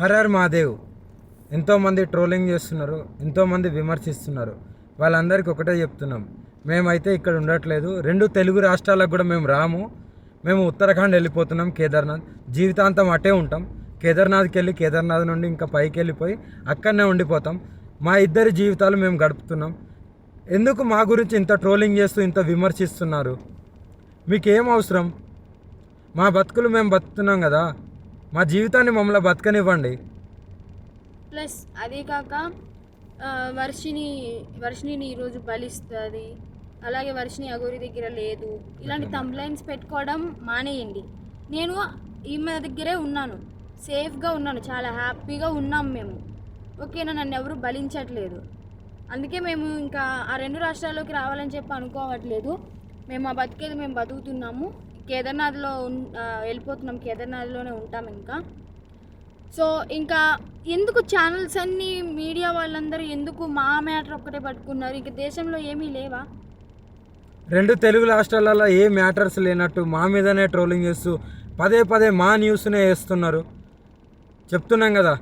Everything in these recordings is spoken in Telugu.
Her her Mahadev. ఎంతోమంది ట్రోలింగ్ చేస్తున్నారు, ఎంతోమంది విమర్శిస్తున్నారు. వాళ్ళందరికీ ఒకటే చెప్తున్నాం, మేమైతే ఇక్కడ ఉండట్లేదు. 2 తెలుగు రాష్ట్రాలకు కూడా మేము రాము. మేము ఉత్తరాఖండ్ వెళ్ళిపోతున్నాం, కేదార్నాథ్. జీవితాంతం అటే ఉంటాం. కేదార్నాథ్కి వెళ్ళి కేదార్నాథ్ నుండి ఇంకా పైకి వెళ్ళిపోయి అక్కడనే ఉండిపోతాం. మా ఇద్దరి జీవితాలు మేము గడుపుతున్నాం. ఎందుకు మా గురించి ఇంత ట్రోలింగ్ చేస్తూ ఇంత విమర్శిస్తున్నారు? మీకేం అవసరం? మా బతుకులు మేము బతుకుతున్నాం కదా, మా జీవితాన్ని మమ్మల్ని బతకనివ్వండి. ప్లస్ అదే కాక వర్షిని ఈరోజు బలిస్తుంది, అలాగే వర్షిని అగోరి దగ్గర లేదు, ఇలాంటి తంబ్లైన్స్ పెట్టుకోవడం మానేయండి. నేను ఈమె దగ్గరే ఉన్నాను, సేఫ్గా ఉన్నాను, చాలా హ్యాపీగా ఉన్నాం మేము. ఓకేనా, నన్ను ఎవరు బలించట్లేదు. అందుకే మేము ఇంకా ఆ 2 రాష్ట్రాల్లోకి రావాలని చెప్పి అనుకోవట్లేదు. మేము ఆ బతికేది మేము బతుకుతున్నాము. కేదార్నాథ్లో వెళ్ళిపోతున్నాం, కేదార్నాథ్లోనే ఉంటాం ఇంకా. సో ఇంకా ఎందుకు ఛానల్స్ అన్నీ, మీడియా వాళ్ళందరూ ఎందుకు మా మ్యాటర్ ఒక్కటే పట్టుకున్నారు? ఇంక దేశంలో ఏమీ లేవా? 2 తెలుగు రాష్ట్రాలలో ఏ మ్యాటర్స్ లేనట్టు మా మీదనే ట్రోలింగ్ చేస్తూ పదే పదే మా న్యూస్నే వేస్తున్నారు. చెప్తున్నాం కదా,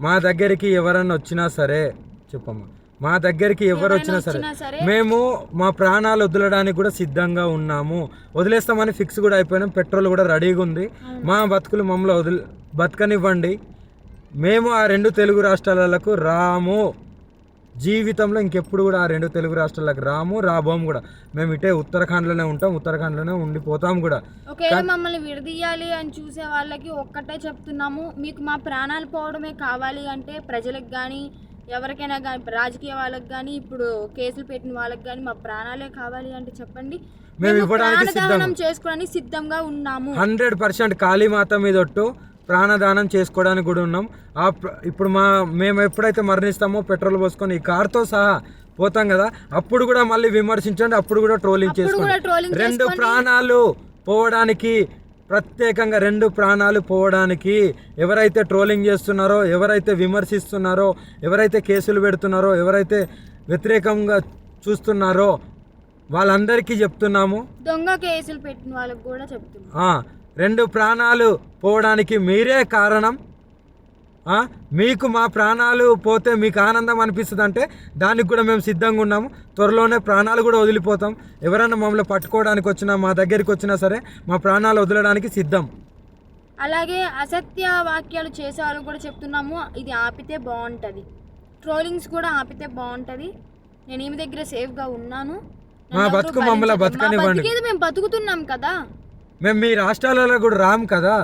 మా దగ్గరికి ఎవరన్నా వచ్చినా సరే, చెప్పమ్మా, మా దగ్గరికి ఎవరు వచ్చినా సరే మేము మా ప్రాణాలు వదలడానికి కూడా సిద్ధంగా ఉన్నాము. వదిలేస్తామని ఫిక్స్ కూడా అయిపోయినాం. పెట్రోల్ కూడా రెడీగా ఉంది. మా బతుకులు మమ్మల్ని బతకనివ్వండి. మేము ఆ 2 తెలుగు రాష్ట్రాలకు రాము. జీవితంలో ఇంకెప్పుడు కూడా ఆ 2 తెలుగు రాష్ట్రాలకు రాబోము కూడా. మేము ఇటే ఉత్తరాఖండ్లోనే ఉంటాం, ఉత్తరాఖండ్లోనే ఉండిపోతాం కూడా. ఒకవేళ మమ్మల్ని విడదీయాలి అని చూసే వాళ్ళకి ఒక్కటే చెప్తున్నాము, మీకు మా ప్రాణాలు పోవడమే కావాలి అంటే ప్రజలకు కానీ ఎవరికైనా కానీ, రాజకీయ వాళ్ళకి కానీ, ఇప్పుడు కేసులు పెట్టిన వాళ్ళకి కానీ మా ప్రాణాలే కావాలి అంటే చెప్పండి, మేము ఇవ్వడానికి చేసుకోవడానికి సిద్ధంగా ఉన్నాము. 100% కాళీమాత మీద ఒట్టు ప్రాణదానం చేసుకోవడానికి కూడా ఉన్నాం. ఇప్పుడు మేము ఎప్పుడైతే మరణిస్తామో పెట్రోల్ పోసుకొని ఈ కార్తో సహా పోతాం కదా, అప్పుడు కూడా మళ్ళీ విమర్శించండి, అప్పుడు కూడా ట్రోలింగ్ చేసుకోండి. 2 ప్రాణాలు పోవడానికి, ప్రత్యేకంగా 2 ప్రాణాలు పోవడానికి ఎవరైతే ట్రోలింగ్ చేస్తున్నారో, ఎవరైతే విమర్శిస్తున్నారో, ఎవరైతే కేసులు పెడుతున్నారో, ఎవరైతే వ్యతిరేకంగా చూస్తున్నారో వాళ్ళందరికీ చెప్తున్నాము. దొంగ కేసులు పెట్టిన వాళ్ళకి కూడా చెప్తున్నాము, 2 ప్రాణాలు పోవడానికి మీరే కారణం. మీకు మా ప్రాణాలు పోతే మీకు ఆనందం అనిపిస్తుంది అంటే దానికి కూడా మేము సిద్ధంగా ఉన్నాము. త్వరలోనే ప్రాణాలు కూడా వదిలిపోతాం. ఎవరైనా మమ్మల్ని పట్టుకోవడానికి వచ్చినా, మా దగ్గరికి వచ్చినా సరే మా ప్రాణాలు వదలడానికి సిద్ధం. అలాగే అసత్య వాక్యాలు చేసే వాళ్ళు కూడా చెప్తున్నాము, ఇది ఆపితే బాగుంటుంది. ట్రోలింగ్స్ కూడా ఆపితే బాగుంటుంది. నేను ఈమె దగ్గర సేఫ్గా ఉన్నాను. మా బతుకు మమ్మల్ని బతకనివ్వండి. మేము బతుకుతున్నాం కదా, మేము మీ రాష్ట్రాలలో కూడా రాము కదా,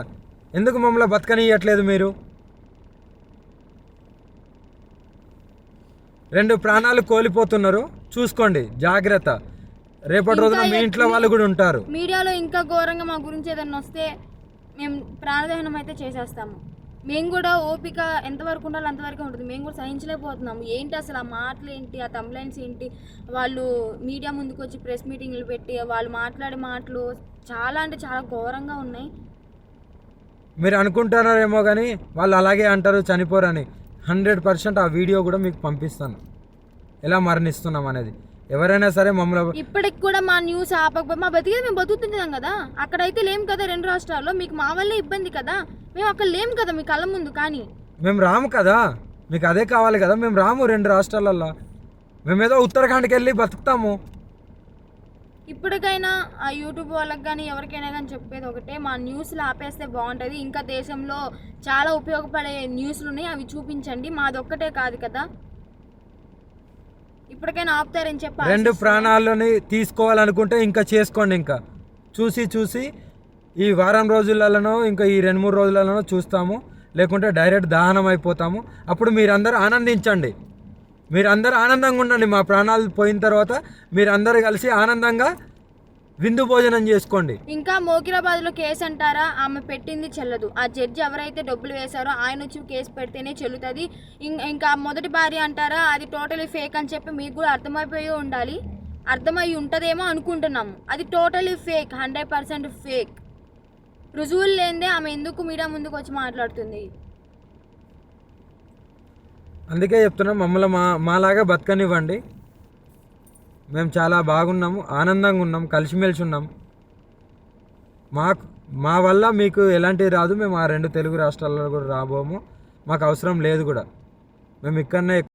ఎందుకు మమ్మల్ని బతకనియట్లేదు మీరు? 2 ప్రాణాలు కోల్పోతున్నారు, చూసుకోండి, జాగ్రత్త. రేపటి రోజున మీ ఇంట్లో వాళ్ళు కూడా ఉంటారు. మీడియాలో ఇంకా ఘోరంగా మా గురించి ఏదైనా వస్తే మేము ప్రాణదహనం అయితే చేసేస్తాము. మేము కూడా ఓపిక ఎంతవరకు ఉండాలో అంతవరకు ఉంటుంది. మేము కూడా సహించలేకపోతున్నాము. ఏంటి అసలు ఆ మాటలు ఏంటి, ఆ తంబ్లైన్స్ ఏంటి, వాళ్ళు మీడియా ముందుకు వచ్చి ప్రెస్ మీటింగ్లు పెట్టి వాళ్ళు మాట్లాడే మాటలు చాలా అంటే చాలా ఘోరంగా ఉన్నాయి. మీరు అనుకుంటున్నారేమో కానీ వాళ్ళు అలాగే అంటారు, చనిపోరని. 100% ఆ వీడియో కూడా మీకు పంపిస్తాను, ఎలా మరణిస్తున్నాం అనేది. ఎవరైనా సరే మమ్మల్ని ఇప్పటికి కూడా మా న్యూస్ ఆపకపోతే మా బతికేది మేము బతుకుతున్నాం కదా. అక్కడైతే లేం కదా 2 రాష్ట్రాల్లో, మీకు మా వల్లే ఇబ్బంది కదా. మేము అక్కడ లేం కదా మీ కళ్ళ ముందు, కానీ మేము రాము కదా, మీకు అదే కావాలి కదా. మేము రాము 2 రాష్ట్రాలల్లో, మేమేదో ఉత్తరాఖండ్కి వెళ్ళి బతుకుతాము. ఇప్పటికైనా ఆ యూట్యూబ్ వాళ్ళకి కానీ ఎవరికైనా కానీ చెప్పేది ఒకటే, మా న్యూస్లు ఆపేస్తే బాగుంటుంది. ఇంకా దేశంలో చాలా ఉపయోగపడే న్యూస్లు ఉన్నాయి, అవి చూపించండి. మాది ఒక్కటే కాదు కదా, ఇప్పటికైనా ఆపుతారని చెప్పి. 2 ప్రాణాలని తీసుకోవాలనుకుంటే ఇంకా చేసుకోండి. ఇంకా చూసి ఈ వారం రోజులలోనో ఇంకా ఈ 2-3 రోజులలోనో చూస్తాము, లేకుంటే డైరెక్ట్ దహనం అయిపోతాము. అప్పుడు మీరందరూ ఆనందించండి, మీరందరూ ఆనందంగా ఉండండి. మా ప్రాణాలు పోయిన తర్వాత మీరందరూ కలిసి ఆనందంగా విందు భోజనం చేసుకోండి. ఇంకా మోకిరాబాద్లో కేసు అంటారా, ఆమె పెట్టింది చెల్లదు. ఆ జడ్జి ఎవరైతే డబ్బులు వేశారో ఆయన వచ్చి కేసు పెడితేనే చెల్లుతుంది. ఇంకా మొదటి భార్య అంటారా, అది టోటలీ ఫేక్ అని చెప్పి మీకు కూడా అర్థమైపోయి ఉండాలి. అర్థమై ఉంటుందేమో అనుకుంటున్నాము. అది టోటలీ ఫేక్, 100% ఫేక్. రుజువులు లేనిదే ఆమె ఎందుకు మీడియా ముందుకు వచ్చి మాట్లాడుతుంది? అందుకే చెప్తున్నాం, మమ్మల్ని మాలాగా బతకనివ్వండి. మేము చాలా బాగున్నాము, ఆనందంగా ఉన్నాం, కలిసిమెలిసి ఉన్నాం. మా వల్ల మీకు ఎలాంటివి రాదు. మేము ఆ 2 తెలుగు రాష్ట్రాల్లో కూడా రాబోము. మాకు అవసరం లేదు కూడా. మేము ఇక్కడనే